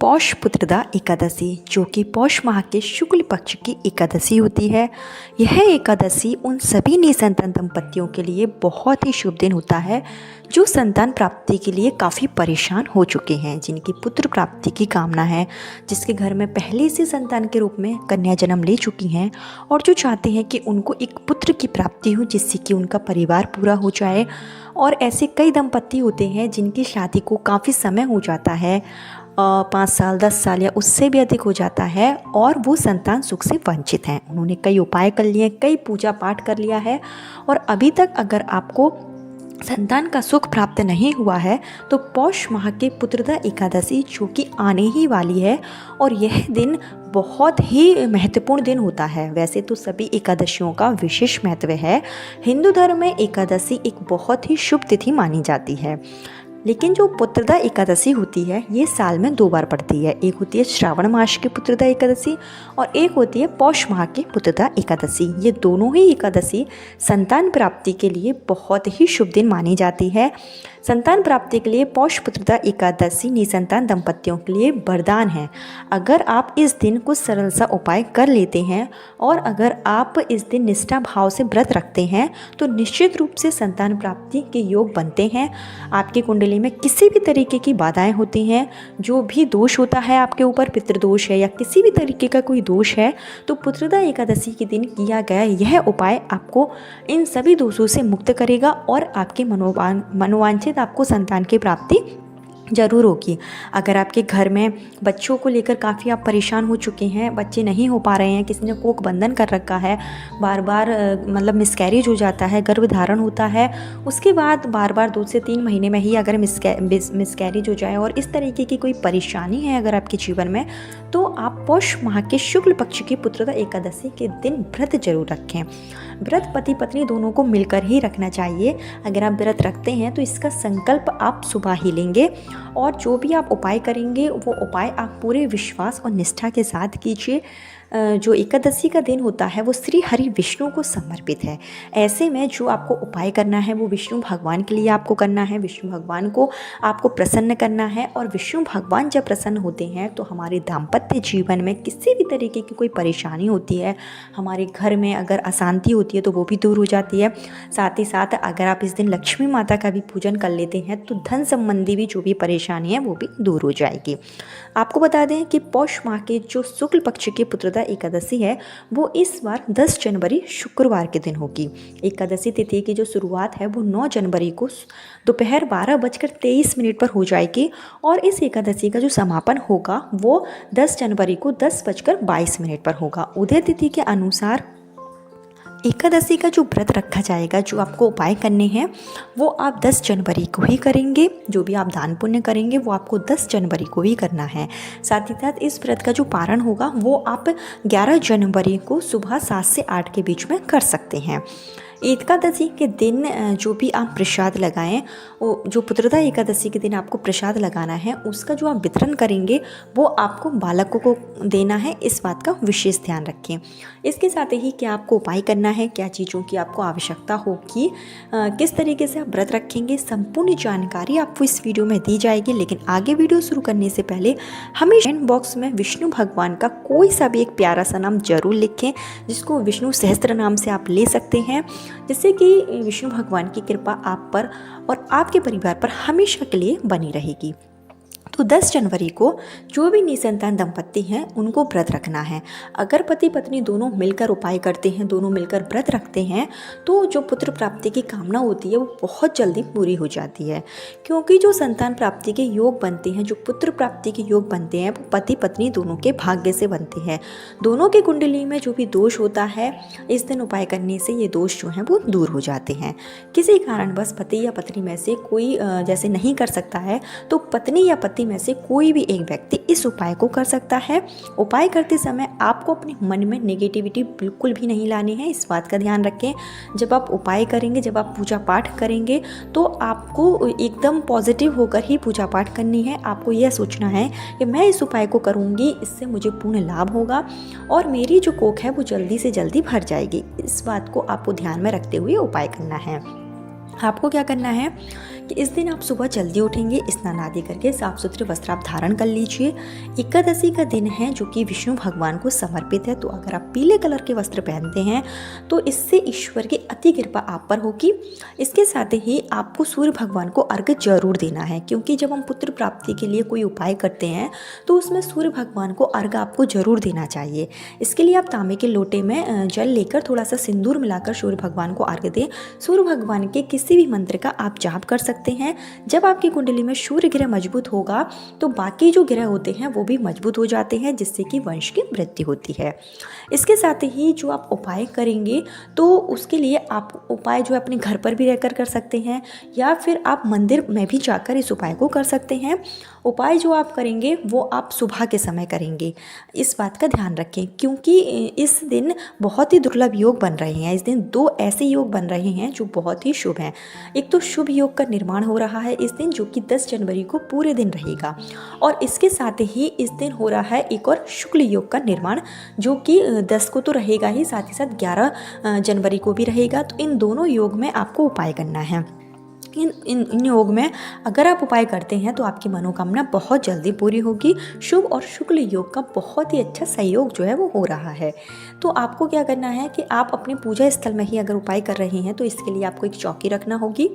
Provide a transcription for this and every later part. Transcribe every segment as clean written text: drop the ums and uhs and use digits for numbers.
पौष पुत्रदा एकादशी, जो कि पौष माह के शुक्ल पक्ष की एकादशी होती है। यह एकादशी उन सभी निसंतान दंपतियों के लिए बहुत ही शुभ दिन होता है जो संतान प्राप्ति के लिए काफ़ी परेशान हो चुके हैं, जिनकी पुत्र प्राप्ति की कामना है, जिसके घर में पहले से संतान के रूप में कन्या जन्म ले चुकी हैं और जो चाहते हैं कि उनको एक पुत्र की प्राप्ति हो जिससे कि उनका परिवार पूरा हो जाए। और ऐसे कई दंपति होते हैं जिनकी शादी को काफ़ी समय हो जाता है, 5 साल 10 साल या उससे भी अधिक हो जाता है, और वो संतान सुख से वंचित हैं। उन्होंने कई उपाय कर लिए, कई पूजा पाठ कर लिया है, और अभी तक अगर आपको संतान का सुख प्राप्त नहीं हुआ है तो पौष माह के पुत्रदा एकादशी, जो कि आने ही वाली है, और यह दिन बहुत ही महत्वपूर्ण दिन होता है। वैसे तो सभी एकादशियों का विशेष महत्व है। हिंदू धर्म में एकादशी एक बहुत ही शुभ तिथि मानी जाती है, लेकिन जो पुत्रदा एकादशी होती है ये साल में 2 बार पड़ती है। एक होती है श्रावण मास की पुत्रदा एकादशी और एक होती है पौष माह की पुत्रदा एकादशी। ये दोनों ही एकादशी संतान प्राप्ति के लिए बहुत ही शुभ दिन मानी जाती है। संतान प्राप्ति के लिए पौष पुत्रदा एकादशी निसंतान दंपतियों के लिए वरदान है। अगर आप इस दिन कुछ सरल सा उपाय कर लेते हैं और अगर आप इस दिन निष्ठा भाव से व्रत रखते हैं तो निश्चित रूप से संतान प्राप्ति के योग बनते हैं। आपकी कुंडली में किसी भी तरीके की बाधाएं होती हैं, जो भी दोष होता है आपके ऊपर, पितृदोष है या किसी भी तरीके का कोई दोष है, तो पुत्रदा एकादशी के दिन किया गया यह उपाय आपको इन सभी दोषों से मुक्त करेगा और आपके मनोवांछित आपको संतान की प्राप्ति ज़रूर होगी। अगर आपके घर में बच्चों को लेकर काफ़ी आप परेशान हो चुके हैं, बच्चे नहीं हो पा रहे हैं, किसी ने कोख बंधन कर रखा है, बार बार मतलब मिसकैरेज हो जाता है, गर्भधारण होता है, उसके बाद बार बार 2 से 3 महीने में ही अगर मिसकैरेज हो जाए और इस तरीके की कोई परेशानी है अगर आपके जीवन में, तो आप पौष माह के शुक्ल पक्ष की पुत्रदा एकादशी के दिन व्रत जरूर रखें। व्रत पति पत्नी दोनों को मिलकर ही रखना चाहिए। अगर आप व्रत रखते हैं तो इसका संकल्प आप सुबह ही लेंगे, और जो भी आप उपाय करेंगे वो उपाय आप पूरे विश्वास और निष्ठा के साथ कीजिए। जो एकादशी का दिन होता है वो श्री हरि विष्णु को समर्पित है। ऐसे में जो आपको उपाय करना है वो विष्णु भगवान के लिए आपको करना है, विष्णु भगवान को आपको प्रसन्न करना है। और विष्णु भगवान जब प्रसन्न होते हैं तो हमारे दाम्पत्य जीवन में किसी भी तरीके की कोई परेशानी होती है, हमारे घर में अगर अशांति होती है तो वो भी दूर हो जाती है। साथ ही साथ अगर आप इस दिन लक्ष्मी माता का भी पूजन कर लेते हैं तो धन संबंधी भी जो भी परेशानी है वो भी दूर हो जाएगी। आपको बता दें कि पौष माह के जो शुक्ल पक्ष की पुत्रदा एकादशी है वो इस बार 10 जनवरी शुक्रवार के दिन होगी। एकादशी तिथि की जो शुरुआत है वो 9 जनवरी को दोपहर 12:23 पर हो जाएगी, और इस एकादशी का जो समापन होगा वो 10 जनवरी को 10:22 पर होगा। उदय तिथि के अनुसार एकादशी का जो व्रत रखा जाएगा, जो आपको उपाय करने हैं वो आप 10 जनवरी को ही करेंगे। जो भी आप दान पुण्य करेंगे वो आपको 10 जनवरी को ही करना है। साथ ही साथ इस व्रत का जो पारण होगा वो आप 11 जनवरी को सुबह 7 से 8 के बीच में कर सकते हैं। एकादशी के दिन जो भी आप प्रसाद लगाएं, जो पुत्रदा एकादशी के दिन आपको प्रसाद लगाना है उसका जो आप वितरण करेंगे वो आपको बालकों को देना है। इस बात का विशेष ध्यान रखें। इसके साथ ही क्या आपको उपाय करना है, क्या चीज़ों की आपको आवश्यकता होगी, किस तरीके से आप व्रत रखेंगे, संपूर्ण जानकारी आपको इस वीडियो में दी जाएगी। लेकिन आगे वीडियो शुरू करने से पहले हमेशा कमेंट बॉक्स में विष्णु भगवान का कोई सा भी एक प्यारा सा नाम जरूर लिखें, जिसको विष्णु सहस्त्र नाम से आप ले सकते हैं, जिससे कि विष्णु भगवान की कृपा आप पर और आपके परिवार पर हमेशा के लिए बनी रहेगी। तो 10 जनवरी को जो भी निसंतान दंपति हैं उनको व्रत रखना है। अगर पति पत्नी दोनों मिलकर उपाय करते हैं, दोनों मिलकर व्रत रखते हैं, तो जो पुत्र प्राप्ति की कामना होती है वो बहुत जल्दी पूरी हो जाती है। क्योंकि जो संतान प्राप्ति के योग बनते हैं, जो पुत्र प्राप्ति के योग बनते हैं, वो पति पत्नी दोनों के भाग्य से बनते हैं। दोनों की कुंडली में जो भी दोष होता है, इस दिन उपाय करने से ये दोष जो हैं वो दूर हो जाते हैं। किसी कारण बस पति या पत्नी में से कोई जैसे नहीं कर सकता है, तो पत्नी या पति में से कोई भी एक व्यक्ति इस उपाय को कर सकता है। उपाय करते समय आपको अपने मन में नेगेटिविटी बिल्कुल भी नहीं लानी है, इस बात का ध्यान रखें। जब आप उपाय करेंगे, जब आप पूजा पाठ करेंगे, तो आपको एकदम पॉजिटिव होकर ही पूजा पाठ करनी है। आपको यह सोचना है कि मैं इस उपाय को करूंगी, इससे मुझे पूर्ण लाभ होगा और मेरी जो कोख है वो जल्दी से जल्दी भर जाएगी। इस बात को आपको ध्यान में रखते हुए उपाय करना है। आपको क्या करना है कि इस दिन आप सुबह जल्दी उठेंगे, स्नान आदि करके साफ सुथरे वस्त्र आप धारण कर लीजिए। एकादशी का दिन है जो कि विष्णु भगवान को समर्पित है, तो अगर आप पीले कलर के वस्त्र पहनते हैं तो इससे ईश्वर की अति कृपा आप पर होगी। इसके साथ ही आपको सूर्य भगवान को अर्घ्य जरूर देना है, क्योंकि जब हम पुत्र प्राप्ति के लिए कोई उपाय करते हैं तो उसमें सूर्य भगवान को अर्घ्य आपको जरूर देना चाहिए। इसके लिए आप तांबे के लोटे में जल लेकर थोड़ा सा सिंदूर मिलाकर सूर्य भगवान को अर्घ्य दें। सूर्य भगवान के किसी भी मंत्र का आप जाप कर सकते हैं। जब आपकी कुंडली में सूर्य ग्रह मजबूत होगा तो बाकी जो ग्रह होते हैं वो भी मजबूत हो जाते हैं, जिससे कि वंश की वृद्धि होती है। इसके साथ ही जो आप उपाय करेंगे तो उसके लिए आप उपाय जो अपने घर पर भी रहकर कर सकते हैं, या फिर आप मंदिर में भी जाकर इस उपाय को कर सकते हैं। उपाय जो आप करेंगे वो आप सुबह के समय करेंगे, इस बात का ध्यान रखें, क्योंकि इस दिन बहुत ही दुर्लभ योग बन रहे हैं। इस दिन 2 ऐसे योग बन रहे हैं जो बहुत ही शुभ हैं। एक तो शुभ योग का निर्माण हो रहा है इस दिन, जो कि 10 जनवरी को पूरे दिन रहेगा, और इसके साथ ही इस दिन हो रहा है एक और शुक्ल योग का निर्माण, जो कि 10 को तो रहेगा ही, साथ ही साथ 11 जनवरी को भी रहेगा। तो इन दोनों योग में आपको उपाय करना है। इन योग में अगर आप उपाय करते हैं तो आपकी मनोकामना बहुत जल्दी पूरी होगी। शुभ और शुक्ल योग का बहुत ही अच्छा सहयोग जो है वो हो रहा है। तो आपको क्या करना है कि आप अपने पूजा स्थल में ही अगर उपाय कर रहे हैं तो इसके लिए आपको एक चौकी रखना होगी।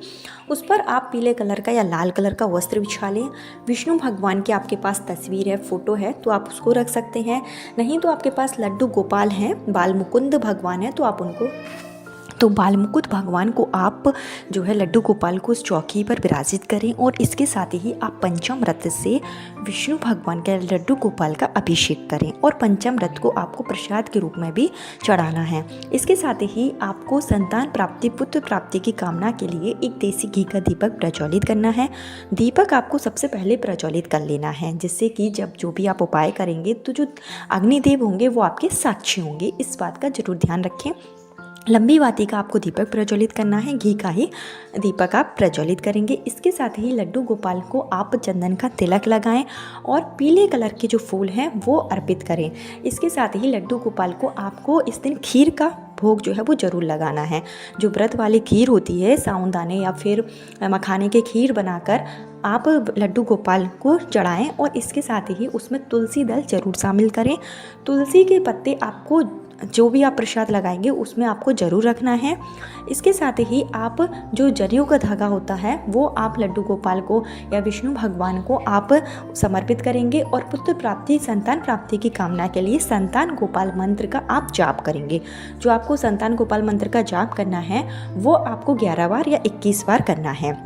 उस पर आप पीले कलर का या लाल कलर का वस्त्र बिछा लें। विष्णु भगवान की आपके पास तस्वीर है, फोटो है, तो आप उसको रख सकते हैं। नहीं तो आपके पास लड्डू गोपाल हैं, बाल मुकुंद भगवान है, तो बाल मुकुंद भगवान को आप जो है लड्डू गोपाल को उस चौकी पर विराजित करें, और इसके साथ ही आप पंचामृत से विष्णु भगवान के लड्डू गोपाल का अभिषेक करें, और पंचामृत को आपको प्रसाद के रूप में भी चढ़ाना है। इसके साथ ही आपको संतान प्राप्ति, पुत्र प्राप्ति की कामना के लिए एक देसी घी का दीपक प्रज्वलित करना है। दीपक आपको सबसे पहले प्रज्वलित कर लेना है, जिससे कि जब जो भी आप उपाय करेंगे तो जो अग्निदेव होंगे वो आपके साक्षी होंगे, इस बात का जरूर ध्यान रखें। लंबी बाती का आपको दीपक प्रज्वलित करना है, घी का ही दीपक आप प्रज्वलित करेंगे। इसके साथ ही लड्डू गोपाल को आप चंदन का तिलक लगाएं और पीले कलर के जो फूल हैं वो अर्पित करें। इसके साथ ही लड्डू गोपाल को आपको इस दिन खीर का भोग जो है वो ज़रूर लगाना है। जो व्रत वाली खीर होती है, साबूदाने या फिर मखाने के खीर बनाकर आप लड्डू गोपाल को चढ़ाएं, और इसके साथ ही उसमें तुलसी दल ज़रूर शामिल करें। तुलसी के पत्ते आपको जो भी आप प्रसाद लगाएंगे उसमें आपको ज़रूर रखना है। इसके साथ ही आप जो जनेऊ का धागा होता है वो आप लड्डू गोपाल को या विष्णु भगवान को आप समर्पित करेंगे, और पुत्र प्राप्ति, संतान प्राप्ति की कामना के लिए संतान गोपाल मंत्र का आप जाप करेंगे। जो आपको संतान गोपाल मंत्र का जाप करना है वो आपको 11 बार या 21 बार करना है।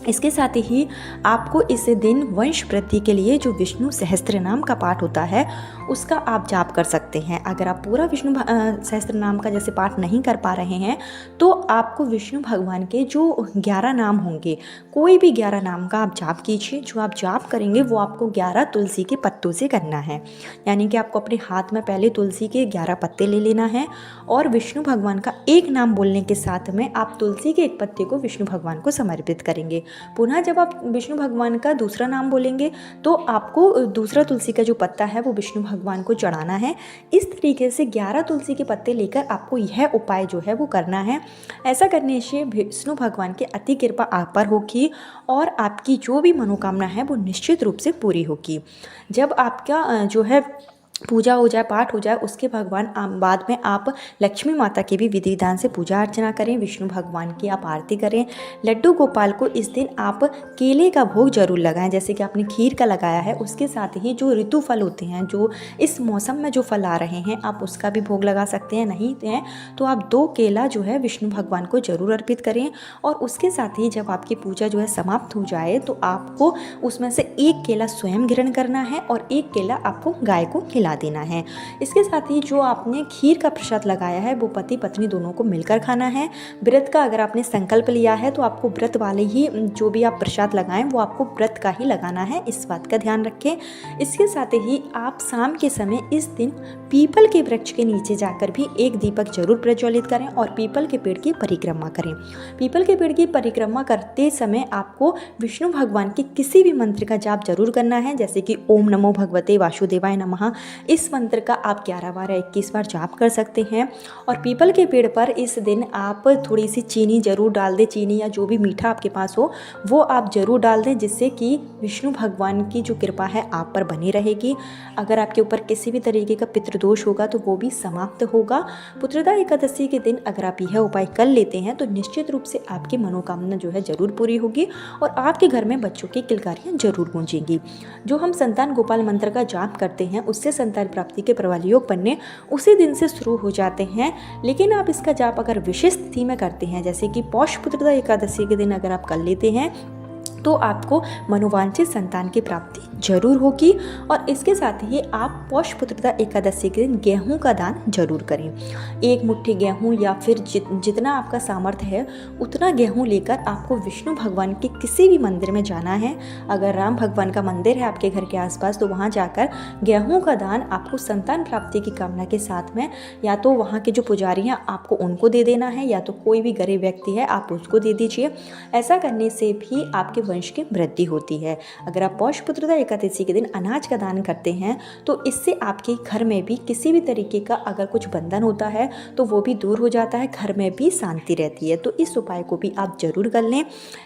इसके साथ ही आपको इस दिन वंश वृद्धि के लिए जो विष्णु सहस्त्र नाम का पाठ होता है उसका आप जाप कर सकते हैं। अगर आप पूरा विष्णु सहस्त्र नाम का जैसे पाठ नहीं कर पा रहे हैं तो आपको विष्णु भगवान के जो 11 नाम होंगे, कोई भी 11 नाम का आप जाप कीजिए। जो आप जाप करेंगे वो आपको 11 तुलसी के पत्तों से करना है, यानी कि आपको अपने हाथ में पहले तुलसी के 11 पत्ते ले लेना है, और विष्णु भगवान का एक नाम बोलने के साथ में आप तुलसी के एक पत्ते को विष्णु भगवान को समर्पित करेंगे। पुनः जब आप विष्णु भगवान का दूसरा नाम बोलेंगे तो आपको दूसरा तुलसी का जो पत्ता है वो विष्णु भगवान को चढ़ाना है। इस तरीके से 11 तुलसी के पत्ते लेकर आपको यह उपाय जो है वो करना है। ऐसा करने से विष्णु भगवान की अति कृपा आप पर होगी और आपकी जो भी मनोकामना है वो निश्चित रूप से पूरी होगी। जब आपका जो है पूजा हो जाए, पाठ हो जाए, उसके बाद में आप लक्ष्मी माता की भी विधि विधान से पूजा अर्चना करें, विष्णु भगवान की आप आरती करें। लड्डू गोपाल को इस दिन आप केले का भोग जरूर लगाएं, जैसे कि आपने खीर का लगाया है। उसके साथ ही जो ऋतु फल होते हैं, जो इस मौसम में जो फल आ रहे हैं, आप उसका भी भोग लगा सकते हैं। नहीं हैं तो आप 2 केला जो है विष्णु भगवान को जरूर अर्पित करें। और उसके साथ ही जब आपकी पूजा जो है समाप्त हो जाए तो आपको उसमें से 1 केला स्वयं ग्रहण करना है और 1 केला आपको गाय को खिला देना है। इसके साथ ही जो आपने खीर का प्रसाद लगाया है वो पति पत्नी दोनों को मिलकर खाना है। व्रत का अगर आपने संकल्प लिया है तो आपको व्रत वाले ही जो भी आप प्रसाद लगाएं वो आपको व्रत का ही लगाना है, इस बात का ध्यान रखें। इसके साथ ही आप शाम के समय इस दिन पीपल के वृक्ष के नीचे जाकर भी एक दीपक जरूर प्रज्वलित करें और पीपल के पेड़ की परिक्रमा करें। पीपल के पेड़ की परिक्रमा करते समय आपको विष्णु भगवान के किसी भी मंत्र का जाप जरूर करना है, जैसे कि ओम नमो भगवते वासुदेवाय नमः, इस मंत्र का आप 11 बार या 21 बार जाप कर सकते हैं। और पीपल के पेड़ पर इस दिन आप थोड़ी सी चीनी ज़रूर डाल दें, चीनी या जो भी मीठा आपके पास हो वो आप ज़रूर डाल दें, जिससे कि विष्णु भगवान की जो कृपा है आप पर बनी रहेगी। अगर आपके ऊपर किसी भी तरीके का पितृदोष होगा तो वो भी समाप्त होगा। पुत्रदा एकादशी के दिन अगर आप यह उपाय कर लेते हैं तो निश्चित रूप से आपकी मनोकामना जो है ज़रूर पूरी होगी और आपके घर में बच्चों की किलकारियाँ ज़रूर गूंजेंगी। जो हम संतान गोपाल मंत्र का जाप करते हैं उससे संतान प्राप्ति के प्रबल योग बनने उसी दिन से शुरू हो जाते हैं। लेकिन आप इसका जाप अगर विशेष तिथि में करते हैं, जैसे कि पौष पुत्रदा एकादशी के दिन अगर आप कर लेते हैं तो आपको मनोवांछित संतान की प्राप्ति जरूर होगी। और इसके साथ ही आप पौष पुत्रदा एकादशी के दिन गेहूं का दान जरूर करें। एक मुट्ठी गेहूं या फिर जितना आपका सामर्थ्य है उतना गेहूं लेकर आपको विष्णु भगवान के किसी भी मंदिर में जाना है। अगर राम भगवान का मंदिर है आपके घर के आसपास तो वहां जाकर गेहूं का दान आपको संतान प्राप्ति की कामना के साथ में या तो वहाँ के जो पुजारी हैं आपको उनको दे देना है या तो कोई भी गरीब व्यक्ति है आप उसको दे दीजिए। ऐसा करने से भी आपके वंश की वृद्धि होती है। अगर आप पौष पुत्रदा एकादशी के दिन अनाज का दान करते हैं तो इससे आपके घर में भी किसी भी तरीके का अगर कुछ बंधन होता है तो वो भी दूर हो जाता है, घर में भी शांति रहती है। तो इस उपाय को भी आप जरूर कर लें।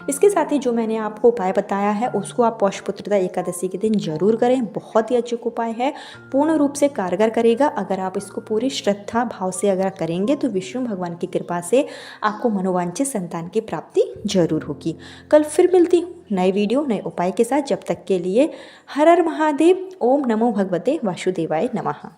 इसके साथ ही जो मैंने आपको उपाय बताया है उसको आप पौष पुत्रदा एकादशी के दिन जरूर करें। बहुत ही अचूक उपाय है, पूर्ण रूप से कारगर करेगा। अगर आप इसको पूरी श्रद्धा भाव से अगर करेंगे तो विष्णु भगवान की कृपा से आपको मनोवांछित संतान की प्राप्ति जरूर होगी। कल फिर मिलती हूँ नए वीडियो नए उपाय के साथ। जब तक के लिए हर हर महादेव। ओम नमो भगवते वासुदेवाय नमः।